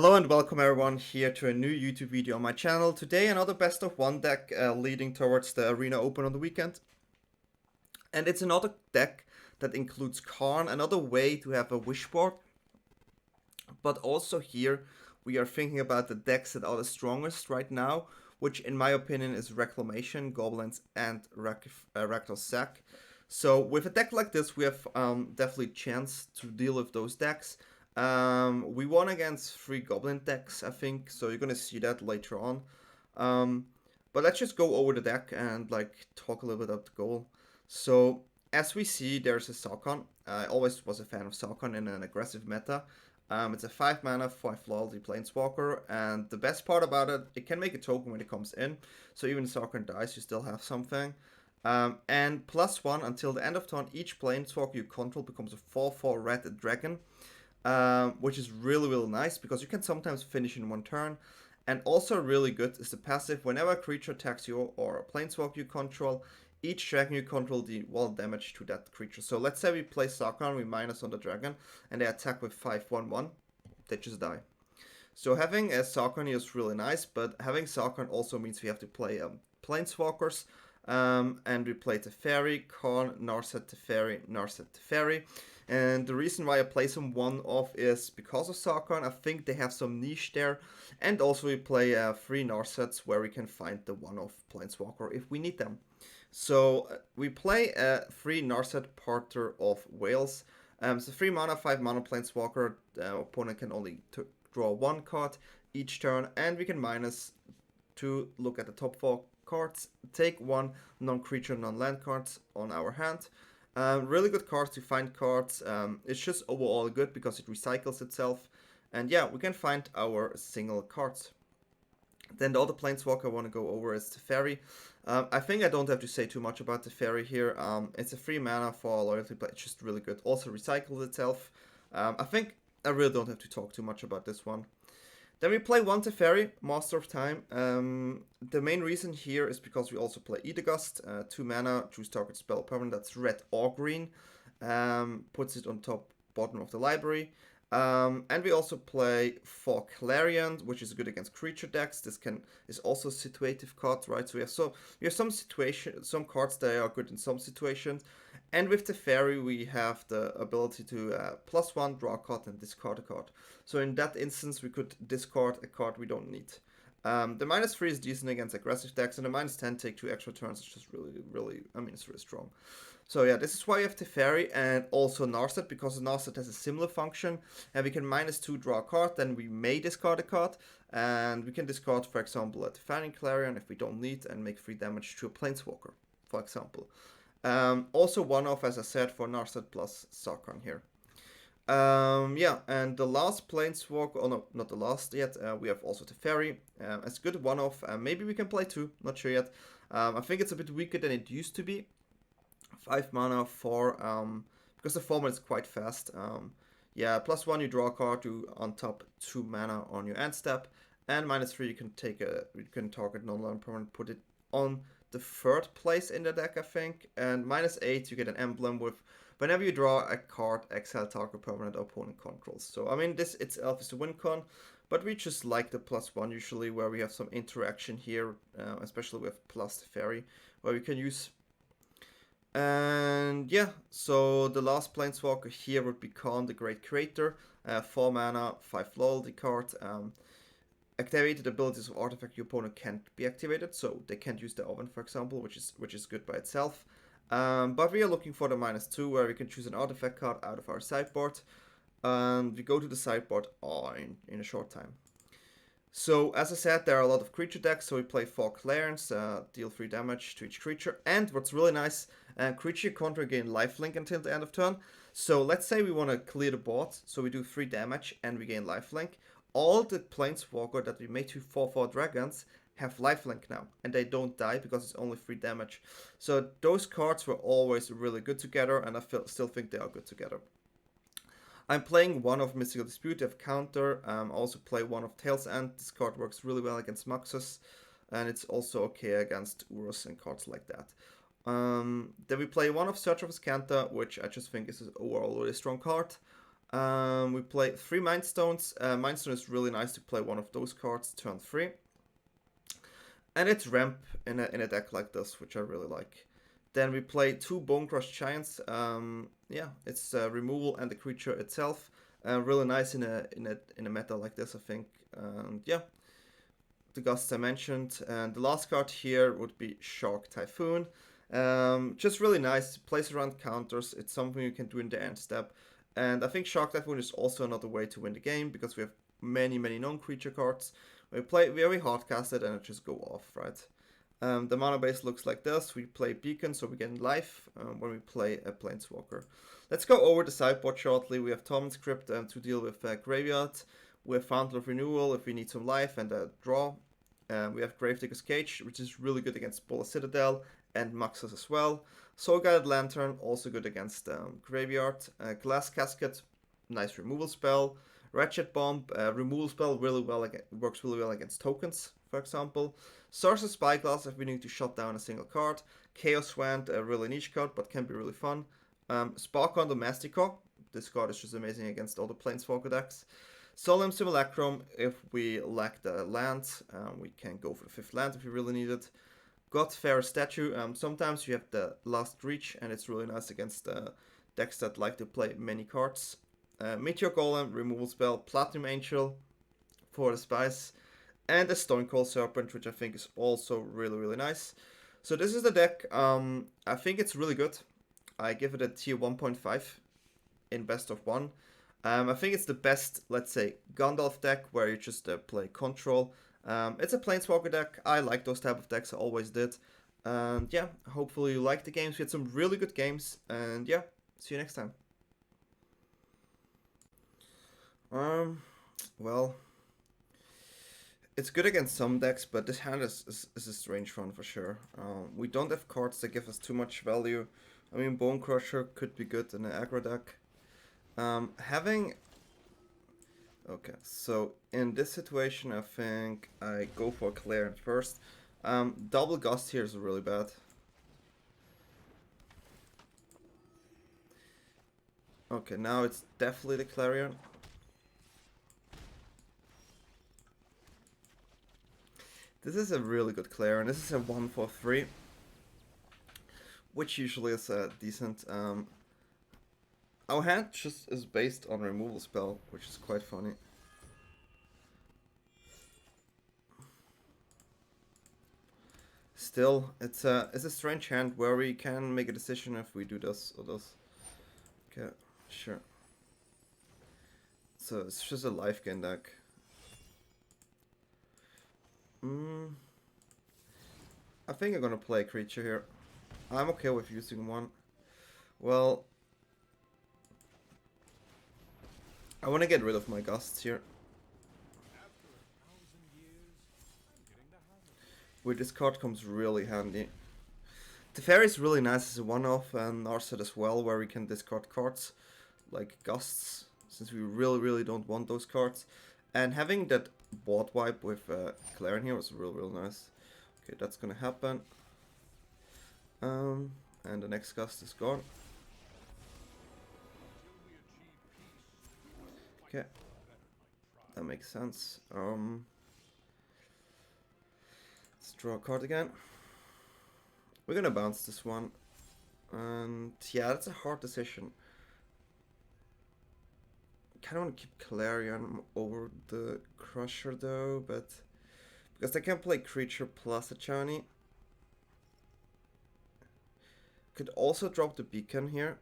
Hello and welcome everyone here to a new YouTube video on my channel. Today another best of one deck leading towards the Arena Open on the weekend. And it's another deck that includes Karn, another way to have a wish board. But also here we are thinking about the decks that are the strongest right now, which in my opinion is Reclamation, Goblins and Rakdos Sack. So with a deck like this we have definitely chance to deal with those decks. We won against 3 Goblin decks, I think, so you're gonna see that later on. But let's just go over the deck and talk a little bit about the goal. So as we see, there's a Sarkhan. I always was a fan of Sarkhan in an aggressive meta. It's a 5 mana, 5 loyalty Planeswalker, and the best part about it, it can make a token when it comes in. So even if Sarkhan dies, you still have something. And +1 until the end of turn, each Planeswalker you control becomes a 4/4 red dragon. Which is really nice because you can sometimes finish in one turn. And also really good is the passive. Whenever a creature attacks you or a planeswalker you control, each dragon you control deal damage to that creature. So let's say we play Sarkhan, we minus on the dragon, and they attack with 5/1/1, they just die. So having a Sarkhan is really nice, but having Sarkhan also means we have to play planeswalkers. And we play Teferi, Karn, Narset, Teferi. And the reason why I play some one-off is because of Sarkhan. I think they have some niche there. And also we play 3 Narsets where we can find the one-off Planeswalker if we need them. So we play 3 Narset Porter of Wales. So 3 mana, 5 mana Planeswalker. The opponent can only draw 1 card each turn. And we can minus to look at the top 4 cards, take 1 non-creature, non-land cards on our hand. Really good cards to find cards. It's just overall good because it recycles itself. And yeah, we can find our single cards. Then the other Planeswalker I want to go over is Teferi. I think I don't have to say too much about Teferi here. It's a 3 mana for loyalty, but it's just really good. Also recycles itself. I think I really don't have to talk too much about this one. Then we play 1 Teferi, Master of Time. The main reason here is because we also play Aether Gust, 2 mana, choose target spell permanent, that's red or green. Puts it on top bottom of the library. And we also play 4 Clarion, which is good against creature decks. This is also a situative card, right? So we have some cards that are good in some situations. And with Teferi, we have the ability to +1, draw a card, and discard a card. So in that instance, we could discard a card we don't need. The -3 is decent against aggressive decks, and the -10 take 2 extra turns. It's just really, it's really strong. So yeah, this is why we have Teferi and also Narset, because Narset has a similar function. And we can -2 draw a card, then we may discard a card. And we can discard, for example, a Deafening Clarion if we don't need, and make 3 damage to a Planeswalker, for example. Also one-off, as I said, for Narset plus Sarkhan here. Yeah, and the last Planeswalker, oh no, not the last yet, we have also Teferi. It's good one-off, maybe we can play 2, not sure yet. I think it's a bit weaker than it used to be. 5 mana for, because the format is quite fast. Yeah, +1 you draw a card, you on top 2 mana on your end step, and -3 you can target non-land permanent, put it on the 3rd place in the deck, I think, and -8 you get an emblem with whenever you draw a card, exile target permanent opponent controls. So I mean, this itself is a win con, but we just like the +1 usually, where we have some interaction here, especially with Teferi, where we can use. And yeah, so the last Planeswalker here would be Karn, the Great Creator, 4 mana, 5 loyalty card. Activated abilities of artifact your opponent can't be activated, so they can't use the oven, for example, which is good by itself. But we are looking for the -2, where we can choose an artifact card out of our sideboard, and we go to the sideboard in a short time. So as I said, there are a lot of creature decks, so we play 4 Clarions, deal 3 damage to each creature. And what's really nice, creature control gain lifelink until the end of turn. So let's say we want to clear the board, so we do 3 damage and we gain lifelink. All the Planeswalker that we made to 4/4 dragons have lifelink now, and they don't die because it's only 3 damage. So those cards were always really good together, and I still think they are good together. I'm playing 1 of Mystical Dispute, I have counter. Also play 1 of Tail's End. This card works really well against Muxus, and it's also okay against Urus and cards like that. Then we play 1 of Search of Azcanta, which I just think is overall a really strong card. We play 3 Mind Stones. Mind Stone is really nice to play one of those cards turn 3. And it's ramp in a deck like this, which I really like. Then we play 2 Bonecrusher Giants. Yeah, it's removal and the creature itself. Really nice in a meta like this, I think. And yeah, the Gusts I mentioned. And the last card here would be Shark Typhoon. Just really nice. Plays around counters. It's something you can do in the end step. And I think Shark Typhoon is also another way to win the game because we have many non-creature cards. We play very hard cast it and it just go off, right? The mana base looks like this. We play Beacon, so we get life when we play a Planeswalker. Let's go over the sideboard shortly. We have Torment Script to deal with Graveyard. We have Fountain of Renewal if we need some life and a draw. We have Gravedigger's Cage, which is really good against Bola Citadel and Muxus as well. Soul Guided Lantern, also good against Graveyard. Glass Casket, nice removal spell. Ratchet Bomb, removal spell works really well against tokens, for example. Sorcerer's Spyglass if we need to shut down a single card. Chaos Wand, a really niche card, but can be really fun. Sarkhan the Masterless, this card is just amazing against all the Planeswalker decks. Solemn Simulacrum, if we lack the land, we can go for the 5th land if we really need it. Godfair Statue, sometimes you have the last reach, and it's really nice against decks that like to play many cards. Meteor Golem, removal spell, Platinum Angel for the spice, and a Stonecold Serpent, which I think is also really nice. So this is the deck. I think it's really good. I give it a tier 1.5 in best of 1. I think it's the best, let's say, Gandalf deck where you just play control. It's a Planeswalker deck. I like those type of decks. I always did. And yeah, hopefully you like the games. We had some really good games. And yeah, see you next time. Well, it's good against some decks, but this hand is a strange one for sure. We don't have cards that give us too much value. I mean, Bonecrusher could be good in an aggro deck. Okay, so in this situation, I think I go for Clarion first. Double Gust here is really bad. Okay, now it's definitely the Clarion. This is a really good Clarion. This is a 1/3, which usually is decent. Our hand just is based on removal spell, which is quite funny. Still, it's a strange hand where we can make a decision if we do this or this. Okay, sure. So it's just a life gain deck. I think I'm gonna play a creature here. I'm okay with using one. Well, I want to get rid of my Gusts here. Where this card comes really handy. Teferi is really nice as a one-off, and Narset as well, where we can discard cards like Gusts, since we really don't want those cards. And having that board wipe with Clarion here was real nice. Okay, that's gonna happen. And the next Gust is gone. Okay, that makes sense. Let's draw a card again. We're gonna bounce this one. And yeah, that's a hard decision. Kinda wanna keep Clarion over the Crusher though, but because I can play creature plus a Chani. Could also drop the Beacon here.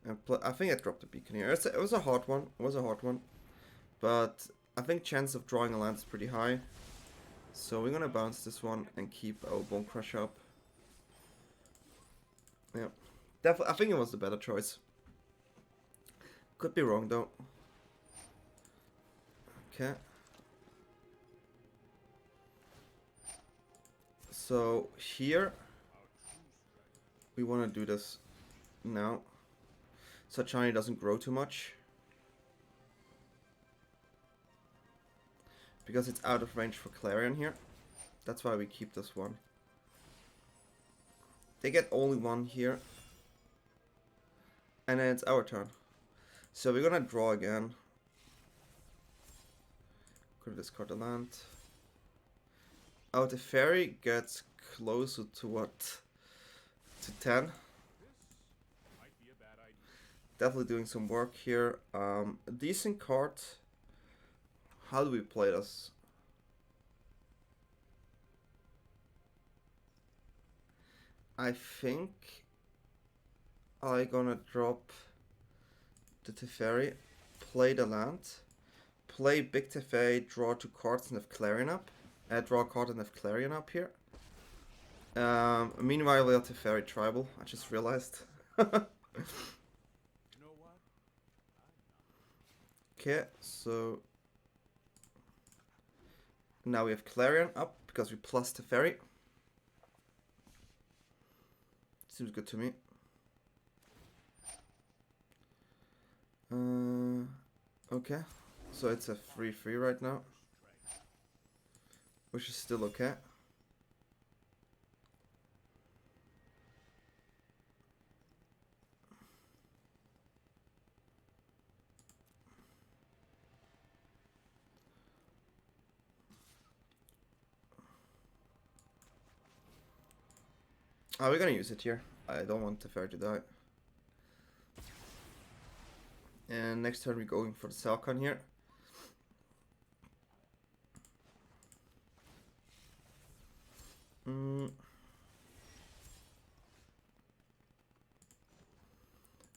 And I think I dropped the Beacon here. It was a hard one. It was a hard one. But I think chance of drawing a land is pretty high. So we're gonna bounce this one and keep our Bonecrusher up. Yeah. Definitely, I think it was the better choice. Could be wrong though. Okay. So here we want to do this now, so Chani doesn't grow too much, because it's out of range for Clarion here. That's why we keep this one. They get only one here. And then it's our turn. So we're gonna draw again. Could discard the land. Oh, the Teferi gets closer to what? To 10. Definitely doing some work here. A decent card. How do we play this? I think I'm gonna drop the Teferi, play the land, play big Teferi, draw 2 cards and have Clarion up. Draw a card and have Clarion up here. Meanwhile, we have Teferi Tribal, I just realized. Okay, so now we have Clarion up because we plus Teferi. Seems good to me. Okay, so it's a 3/3 right now, which is still okay. Oh, we're gonna use it here. I don't want Teferi to die. And next turn we're going for the Sarkhan here.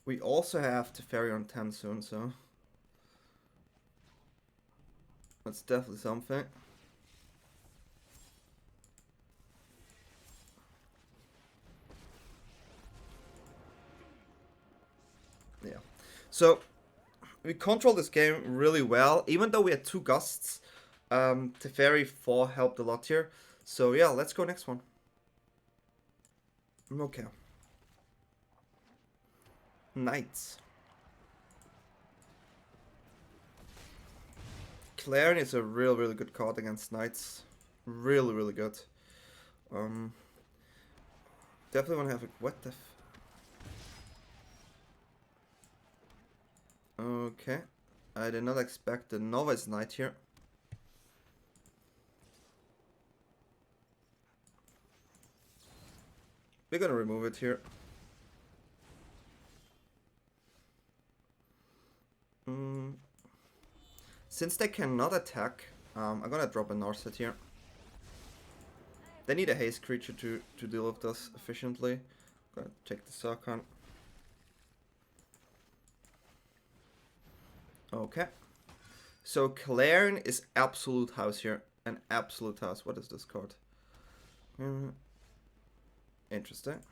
We also have Teferi on 10 soon, so that's definitely something. Yeah. So we control this game really well, even though we had 2 gusts. Teferi 4 helped a lot here. So yeah, let's go next one. Okay. Knights. Clarion is a really good card against Knights. Really good. Definitely want to have a... What the... Okay. I did not expect the Novice Knight here. We're gonna remove it here. Since they cannot attack, I'm gonna drop a Narset here. They need a haste creature to deal with this efficiently. I'm gonna take the Sarkhan. Okay. So Clarion is absolute house here. An absolute house. What is this card? Interesting.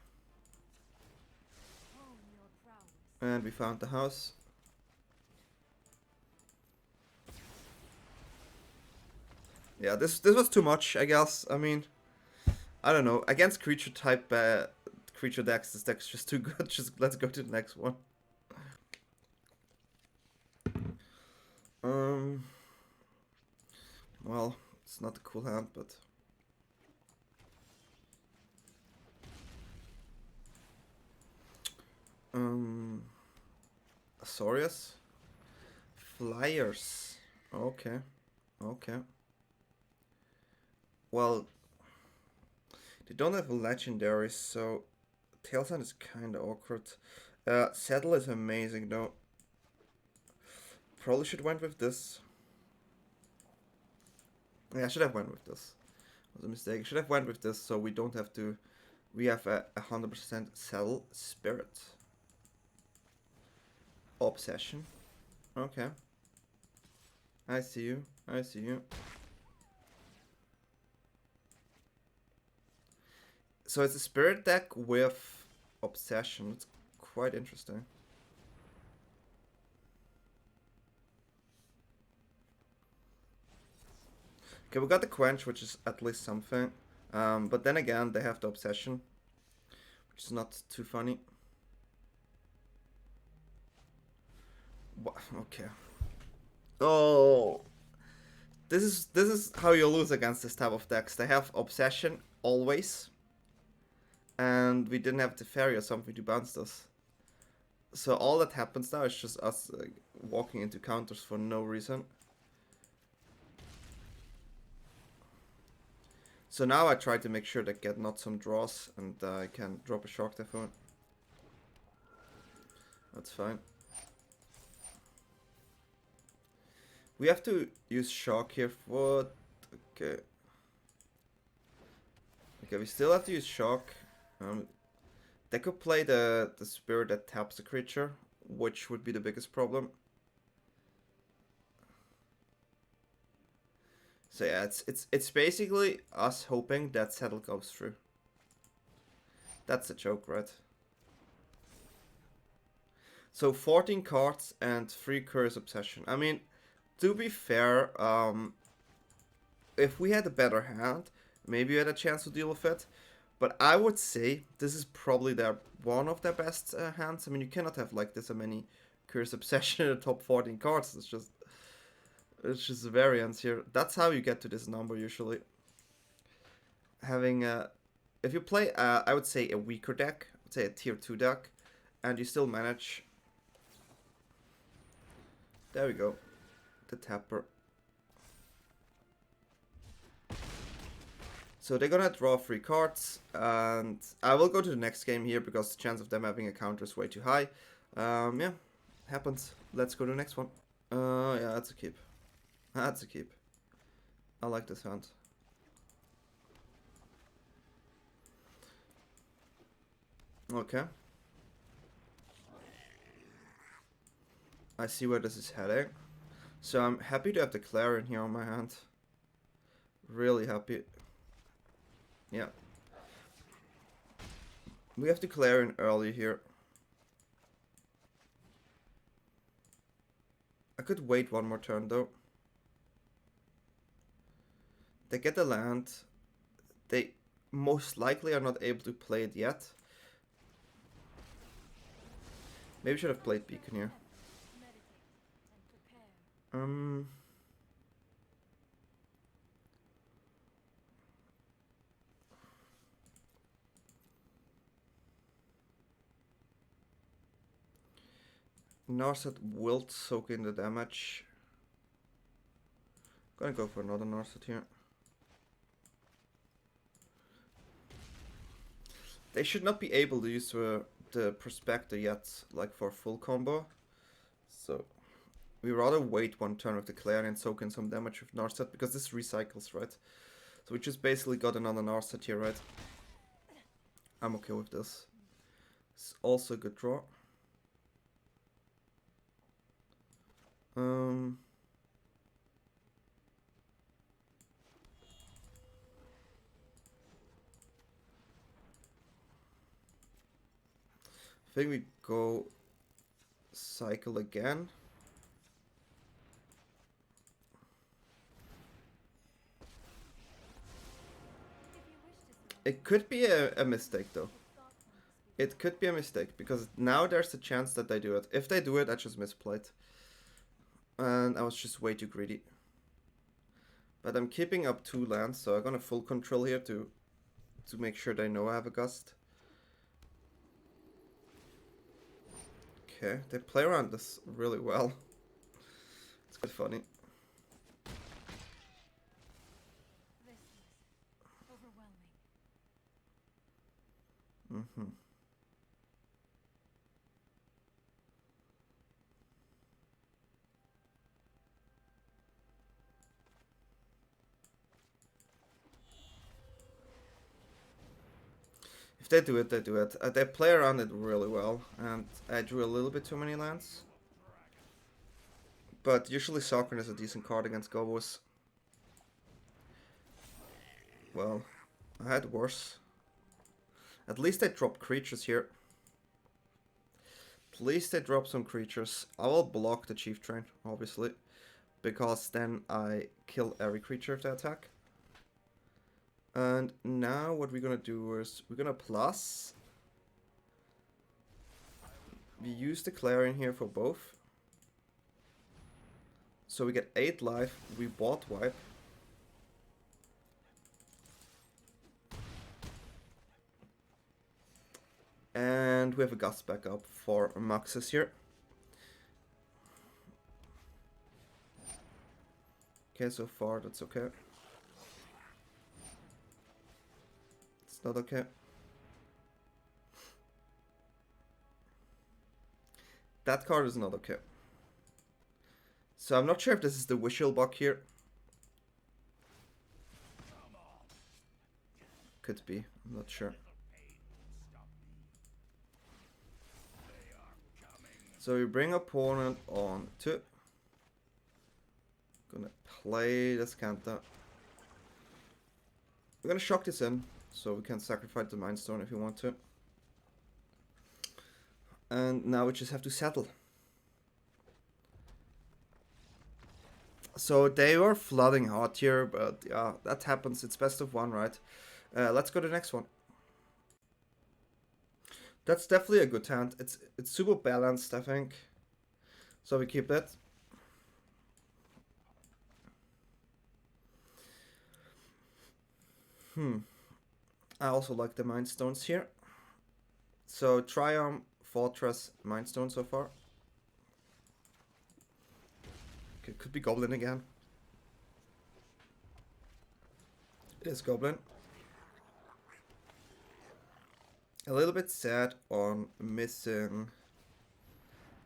And we found the house. Yeah, this was too much, I guess. I mean, I don't know. Against creature type creature decks, this deck's just too good. Just let's go to the next one. Well, it's not a cool hand, but Azorius? Flyers. Okay. Okay. Well, they don't have a legendary, so Tailsign is kinda awkward. Settle is amazing though. Probably should have went with this. Yeah, I should have went with this. It was a mistake. I should have went with this so we don't have to... We have a 100% Settle Spirit. Obsession. Okay. I see you. I see you. So it's a Spirit deck with Obsession. It's quite interesting. Okay, we got the Quench, which is at least something. But then again, they have the Obsession, which is not too funny. Okay. Oh, this is how you lose against this type of decks. They have Obsession always, and we didn't have Teferi or something to bounce this. So all that happens now is just us walking into counters for no reason. So now I try to make sure that get not some draws and I can drop a Shark Typhoon. That's fine. We have to use Shark here for... Okay. Okay, we still have to use Shark. They could play the spirit that taps the creature, which would be the biggest problem. So yeah, it's basically us hoping that Settle goes through. That's a joke, right? So 14 cards and 3 Curse Obsession. I mean, to be fair, if we had a better hand, maybe we had a chance to deal with it. But I would say this is probably one of their best hands. I mean, you cannot have like this many Curse Obsession in the top 14 cards. It's just variance here. That's how you get to this number usually. Having if you play, I would say a weaker deck, I would say a tier 2 deck, and you still manage. There we go, the tapper. So they're gonna draw 3 cards, and I will go to the next game here because the chance of them having a counter is way too high. Yeah, happens. Let's go to the next one. Yeah, that's a keep. That's a keep. I like this hand. Okay. I see where this is heading. So I'm happy to have the Clarion here on my hand. Really happy. Yeah. We have the Clarion early here. I could wait one more turn though. They get the land. They most likely are not able to play it yet. Maybe should have played Beacon here. Narset will soak in the damage. Gonna go for another Narset here. They should not be able to use the Prospector yet, like for full combo. So we rather wait one turn with the Clarion and soak in some damage with Narset, because this recycles, right? So we just basically got another Narset here, right? I'm okay with this. It's also a good draw. I think we go cycle again. It could be a mistake though. It could be a mistake because now there's a chance that they do it. If they do it, I just misplayed. And I was just way too greedy. But I'm keeping up 2 lands, so I'm gonna full control here to make sure they know I have a Gust. Okay, they play around this really well. It's quite funny. If they do it, they do it. They play around it really well, and I drew a little bit too many lands. But usually Sarkhan is a decent card against Gobos. Well, I had worse. At least they drop creatures here. At least they drop some creatures. I will block the Chief Train, obviously, because then I kill every creature if they attack. And now what we're gonna do is we're gonna plus. We use the Clarion here for both. So we get 8 life, we bought wipe. And And we have a Gust backup for Maxis here. Okay, so far that's okay. It's not okay. That card is not okay. So I'm not sure if this is the Wishel bug here. Could be, I'm not sure. So we bring opponent on 2. Gonna play the Azcanta. We're gonna shock this in, so we can sacrifice the Mind Stone if we want to. And now we just have to settle. So they were flooding hard here, but yeah, that happens. It's best of 1, right? Let's go to the next one. That's definitely a good hand. It's super balanced, I think. So we keep it. I also like the Mind Stones here. So Triumph, Fortress, Mind Stone so far. Okay, could be Goblin again. It is Goblin. A little bit sad on missing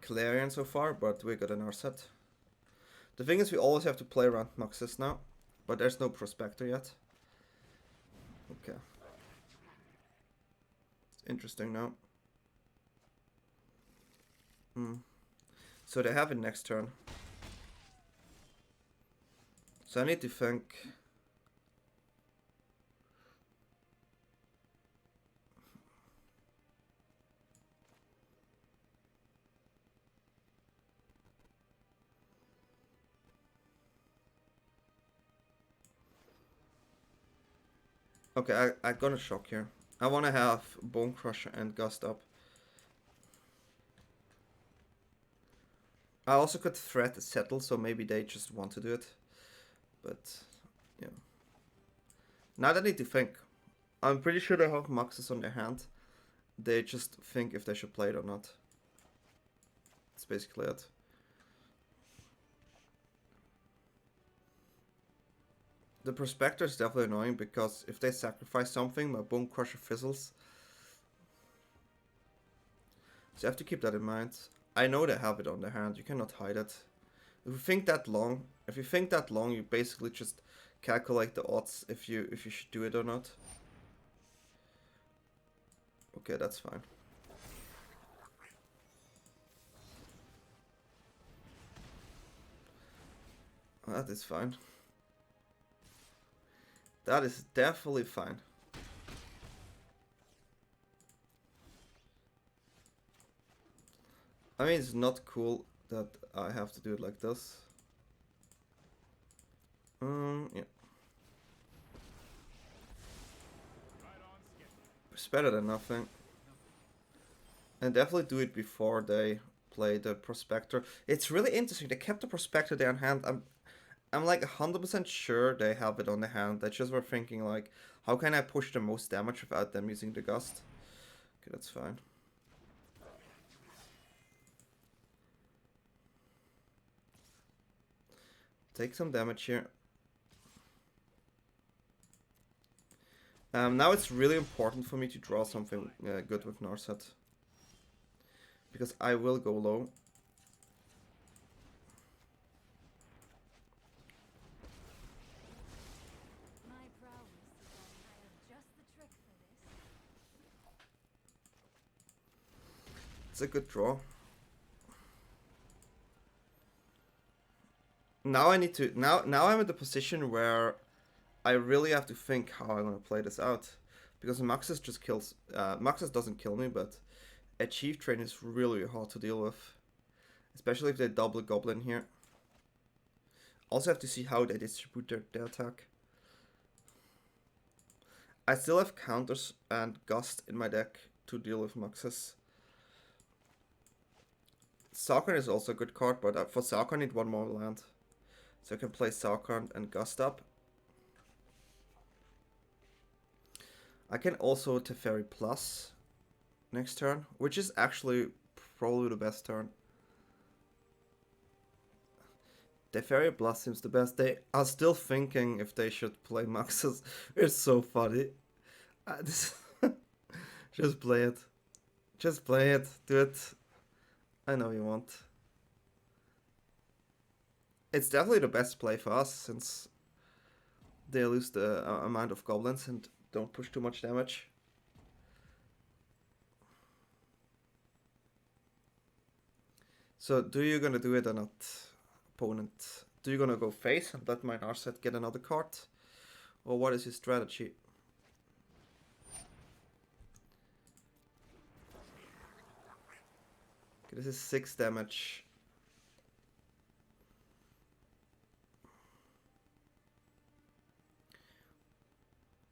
Clarion so far, but we got an Narset. The thing is, we always have to play around Maxis now, but there's no Prospector yet. Okay. It's interesting now. So they have it next turn. So I need to think. Okay, I'm gonna shock here. I want to have Bonecrusher and Gust up. I also could threat the Settle, so maybe they just want to do it. But, yeah. Now they need to think. I'm pretty sure they have Maxis on their hand. They just think if they should play it or not. That's basically it. The Prospector is definitely annoying because if they sacrifice something, my Bonecrusher fizzles. So you have to keep that in mind. I know they have it on their hand, you cannot hide it. If you think that long, you basically just calculate the odds if you should do it or not. Okay, that's fine. That is fine. That is definitely fine. I mean, it's not cool that I have to do it like this. Yeah. It's better than nothing. And definitely do it before they play the Prospector. It's really interesting. They kept the Prospector there in hand. I'm like 100% sure they have it on the hand. They just were thinking like, how can I push the most damage without them using the Gust? Okay, that's fine. Take some damage here. Now it's really important for me to draw something good with Narset. Because I will go low. It's a good draw. Now I need to now I'm in the position where I really have to think how I'm gonna play this out. Because Maxis just kills Maxis doesn't kill me, but a Chief Train is really hard to deal with. Especially if they double Goblin here. Also have to see how they distribute their attack. I still have counters and Gust in my deck to deal with Maxis. Sarkhan is also a good card, but for Sarkhan I need one more land. So I can play Sarkhan and Gust up. I can also Teferi plus. next turn, which is actually probably the best turn. Teferi Blast seems the best. They are still thinking if they should play Maxes. It's so funny. Just play it. Just play it. Do it. I know you want. It's definitely the best play for us since they lose the amount of goblins and don't push too much damage. So, do you gonna do it or not, opponent? Do you gonna go face and let my Narset get another card? Or what is your strategy? Okay, this is 6 damage.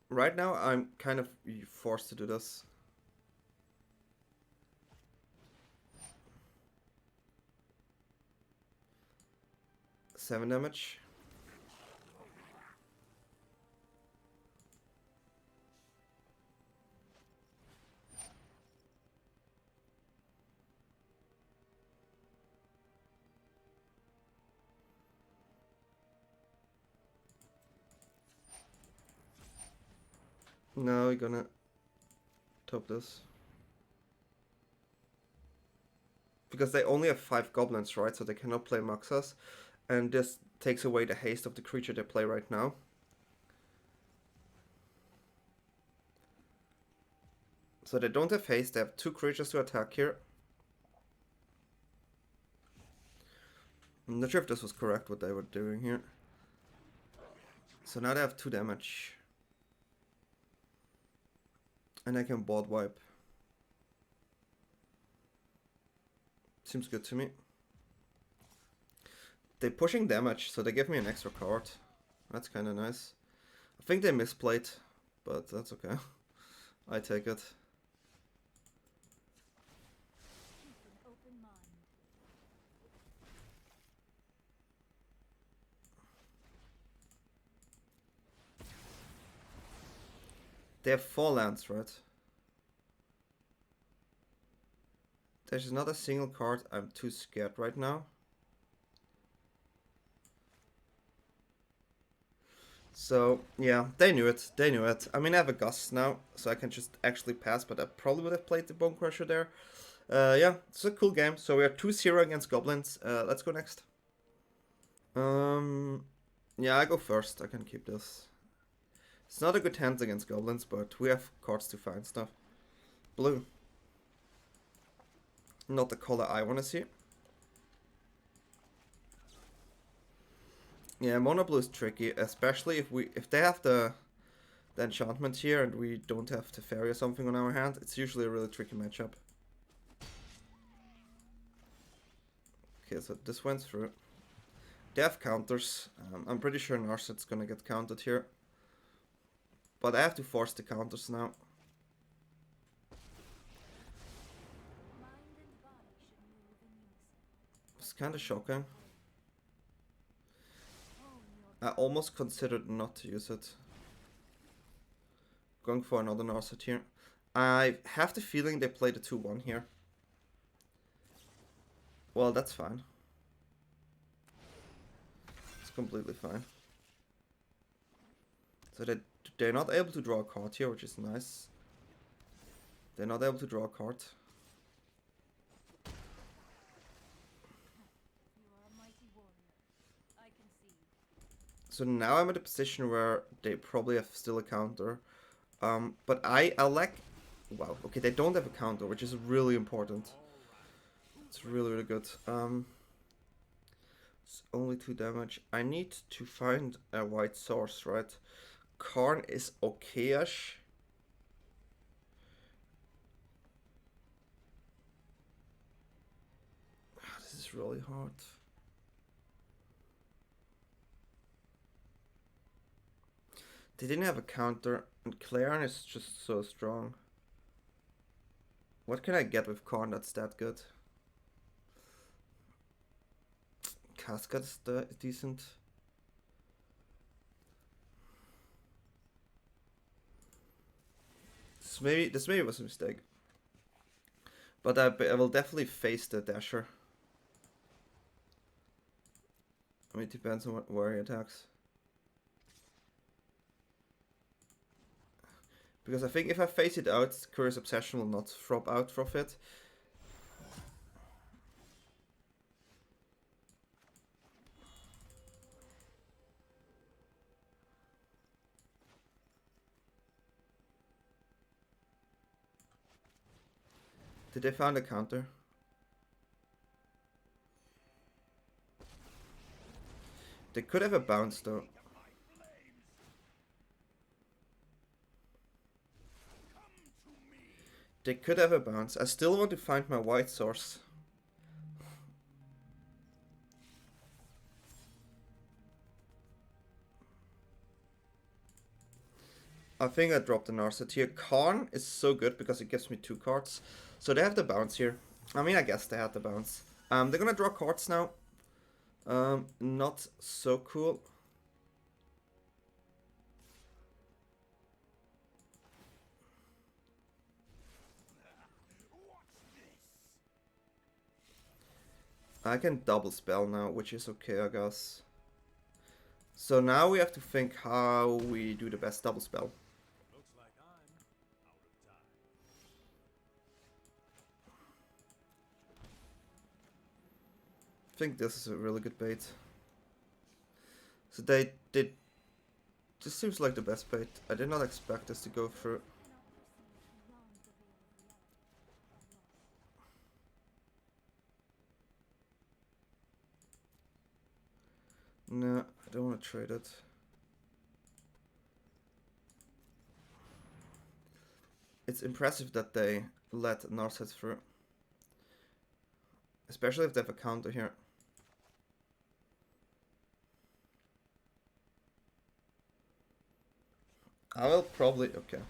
Right now, I'm kind of forced to do this. Seven damage. Now we're gonna top this. Because they only have 5 goblins, right? So they cannot play Maxas. And this takes away the haste of the creature they play right now. So they don't have haste, they have 2 creatures to attack here. I'm not sure if this was correct what they were doing here. So now they have 2 damage. And I can board wipe. Seems good to me. They're pushing damage, so they give me an extra card. That's kind of nice. I think they misplayed, but that's okay. I take it. They have 4 lands, right? There's not a single card. I'm too scared right now. So, yeah, they knew it. They knew it. I mean, I have a Gust now, so I can just actually pass, but I probably would have played the Bonecrusher there. Yeah, it's a cool game. So we are 2-0 against Goblins. Let's go next. Yeah, I go first. I can keep this. It's not a good hand against Goblins, but we have cards to find stuff. Blue. Not the color I want to see. Yeah, mono blue is tricky, especially if they have the enchantment here and we don't have Teferi or something on our hand. It's usually a really tricky matchup. Okay, so this went through. They have counters. I'm pretty sure Narset's gonna get countered here. But I have to force the counters now. It's kind of shocking. I almost considered not to use it. Going for another Narset here. I have the feeling they played a 2-1 here. Well, that's fine. It's completely fine. So they're not able to draw a card here, which is nice. They're not able to draw a card. So now I'm at a position where they probably have still a counter. But I like... Wow, okay, they don't have a counter, which is really important. It's really, really good. It's only 2 damage. I need to find a white source, right? Karn is okay-ish. This is really hard. They didn't have a counter, and Clarion is just so strong. What can I get with Karn that's that good? Cascade is decent. This maybe was a mistake. But I will definitely face the Dasher. I mean, it depends on where he attacks. Because I think if I face it out, Curious Obsession will not drop out from it. Did they find a counter? They could have a bounce though. They could have a bounce. I still want to find my white source. I think I dropped the Narset here. Karn is so good because it gives me 2 cards. So they have the bounce here. I mean, I guess they had the bounce. They're gonna draw cards now. Not so cool. I can double spell now, which is okay, I guess. So now we have to think how we do the best double spell. Looks like I'm out of time. I think this is a really good bait. So they did. This seems like the best bait. I did not expect this to go through. No, I don't want to trade it. It's impressive that they let Narset through. Especially if they have a counter here. I will probably... okay.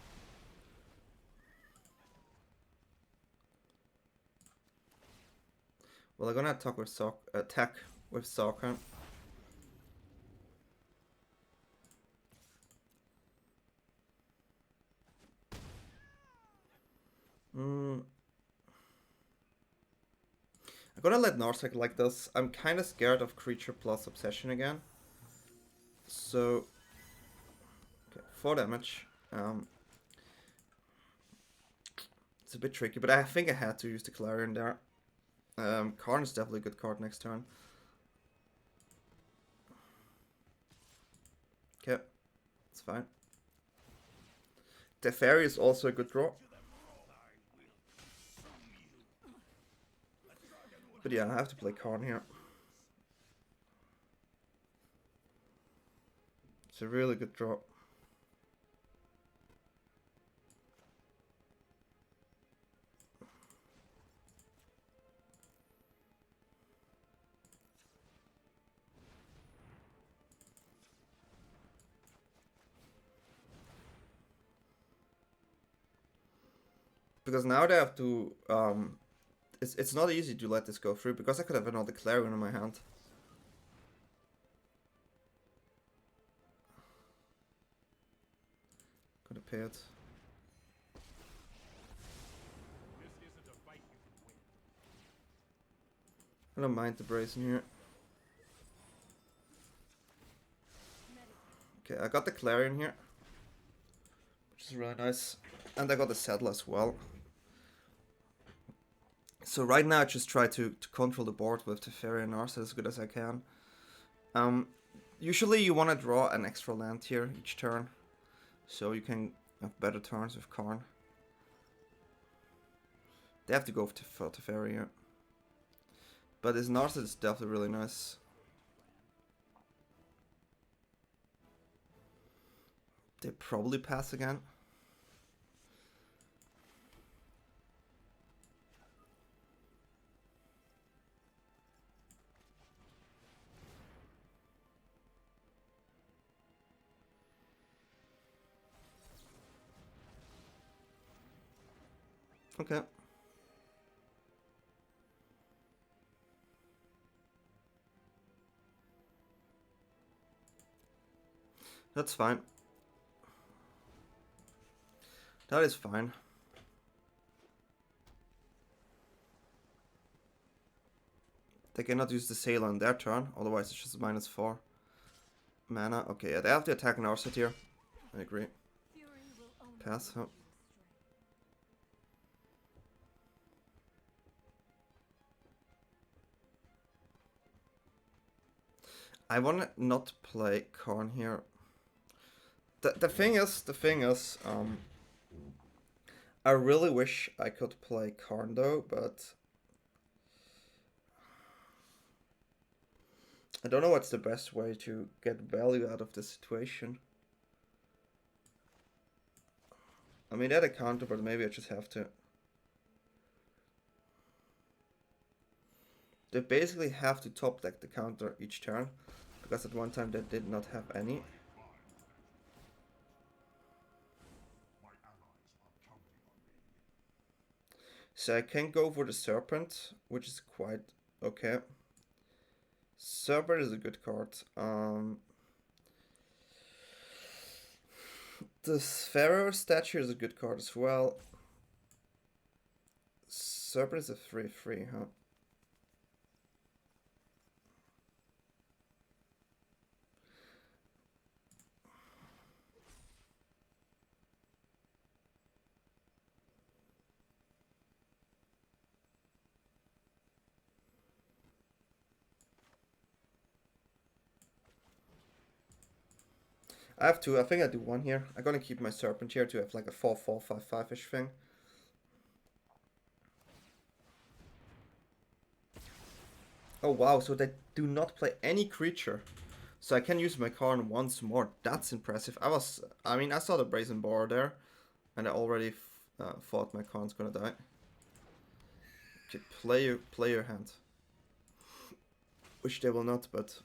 Well, I'm gonna attack with Sarkhan. I'm gonna let Narset like this. I'm kind of scared of creature plus obsession again. So, okay, 4 damage. It's a bit tricky, but I think I had to use the Clarion there. Karn is definitely a good card next turn. Okay, it's fine. Teferi is also a good draw. But yeah, I have to play Karn here. It's a really good draw. Because now they have to it's not easy to let this go through because I could have another Clarion in my hand. Gonna pay it. I don't mind the Brazen here. Okay, I got the Clarion here, which is really nice. And I got the Settle as well. So right now I just try to control the board with Teferi and Narset as good as I can. Usually you want to draw an extra land here each turn, so you can have better turns with Karn. They have to go for Teferi here. But his Narset is definitely really nice. They probably pass again. Okay. That's fine. That is fine. They cannot use the sail on their turn, otherwise it's just -4 mana. Okay, yeah, they have to attack Narset here. I agree. Pass, huh? I wanna not play Karn here. The thing is, I really wish I could play Karn though, but I don't know what's the best way to get value out of this situation. I mean, they had a counter, but maybe I just have to. They basically have to top deck the counter each turn, because at one time they did not have any. So I can go for the Serpent, which is quite okay. Serpent is a good card. The Pharaoh statue is a good card as well. Serpent is a 3/3, huh? I have two. I think I do one here. I'm gonna keep my Serpent here to have like a 4/4, 5/5-ish thing. Oh wow, so they do not play any creature. So I can use my Karn once more. That's impressive. I mean, I saw the Brazen Boar there, and I already thought my Karn's gonna die. Okay, play your hand. Which they will not, but...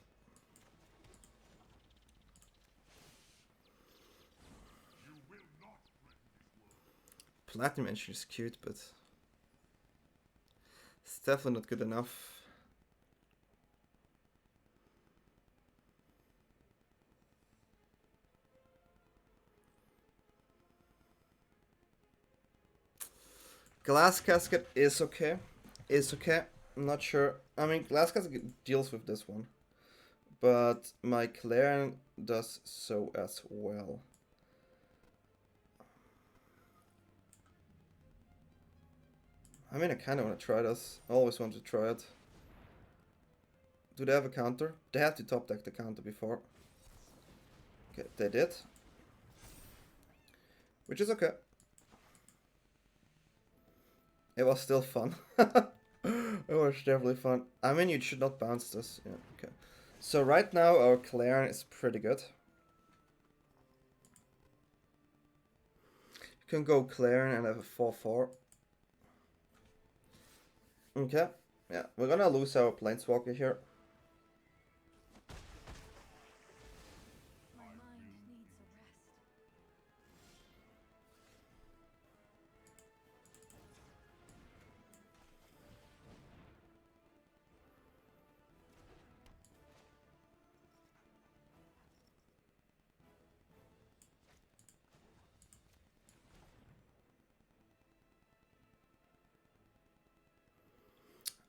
Platinum Engine is cute, but... it's definitely not good enough. Glass Casket is okay. I'm not sure. I mean, Glass Casket deals with this one. But my Clarion does so as well. I mean, I kind of want to try this. I always want to try it. Do they have a counter? They have to top deck the counter before. Okay, they did. Which is okay. It was still fun. It was definitely fun. I mean, you should not bounce this. Yeah, okay. So right now our Clarion is pretty good. You can go Clarion and have a 4/4. Okay. Yeah, we're gonna lose our Planeswalker here.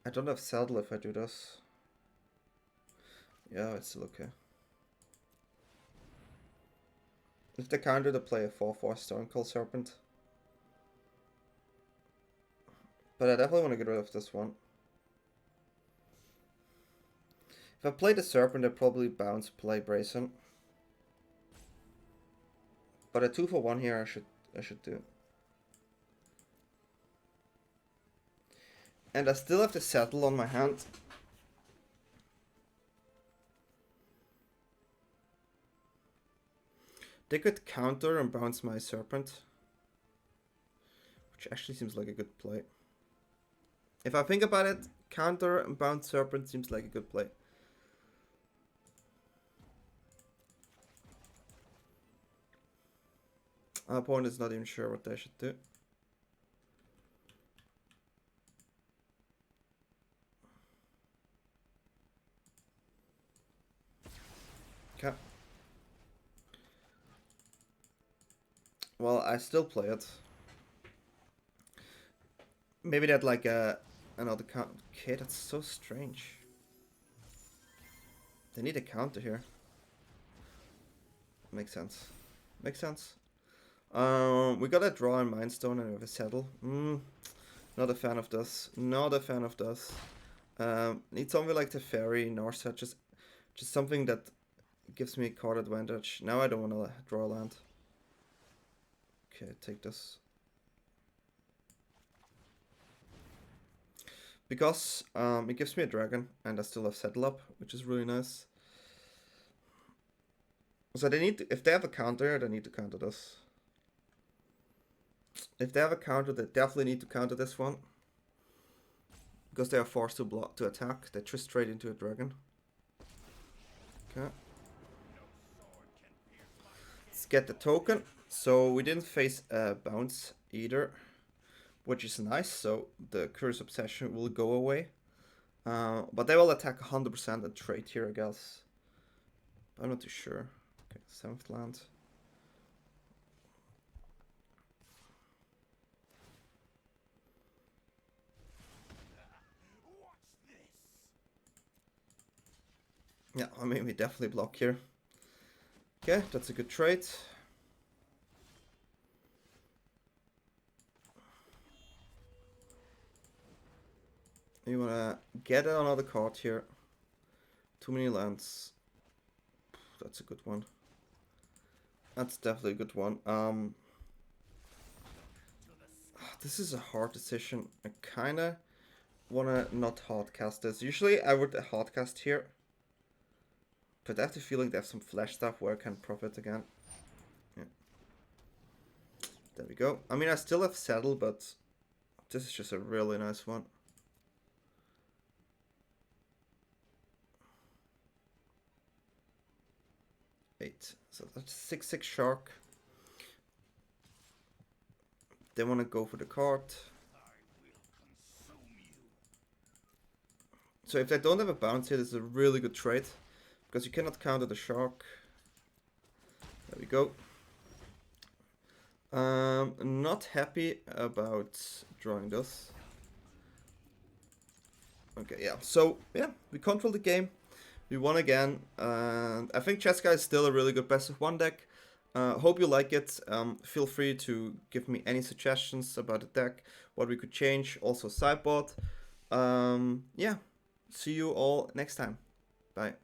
I don't have Settle if I do this. Yeah, it's still okay. If they counter to play a 4/4 Stonecold Serpent. But I definitely want to get rid of this one. If I play the Serpent, I probably bounce play Brazen. But a 2-for-1 here I should do. And I still have to Settle on my hand. They could counter and bounce my Serpent. Which actually seems like a good play. If I think about it, counter and bounce Serpent seems like a good play. Our opponent is not even sure what they should do. Okay. Well, I still play it. Maybe that like another count. Okay, that's so strange. They need a counter here. Makes sense. Makes sense. We got a draw in Mindstone and we have a settle. Not a fan of this. Not a fan of this. Need something like Teferi, Narset, just something that gives me a card advantage. Now I don't want to draw a land. Okay, take this. Because it gives me a dragon and I still have settle up, which is really nice. So they need to, if they have a counter, they need to counter this. If they have a counter, they definitely need to counter this one. Because they are forced to block to attack. They twist straight into a dragon. Okay. Let's get the token. So we didn't face a bounce either, which is nice. So the Curse Obsession will go away. But they will attack 100% and trade here, I guess. I'm not too sure. Okay, 7th land. Yeah, I mean, we definitely block here. Okay, that's a good trade. You wanna get another card here. Too many lands. That's a good one. That's definitely a good one. This is a hard decision. I kinda wanna not hardcast this. Usually I would hardcast here. But I have the feeling they have some flash stuff where I can profit again. Yeah. There we go. I mean, I still have settle, but this is just a really nice one. Eight. So that's 6/6 Shark. They want to go for the card. So if they don't have a bounce here, this is a really good trade. Because you cannot counter the Shark. There we go. Not happy about drawing this. Okay, yeah. So, yeah, we control the game. We won again. And I think Jeskai is still a really good best of 1 deck. Hope you like it. Feel free to give me any suggestions about the deck, what we could change. Also, sideboard. Yeah. See you all next time. Bye.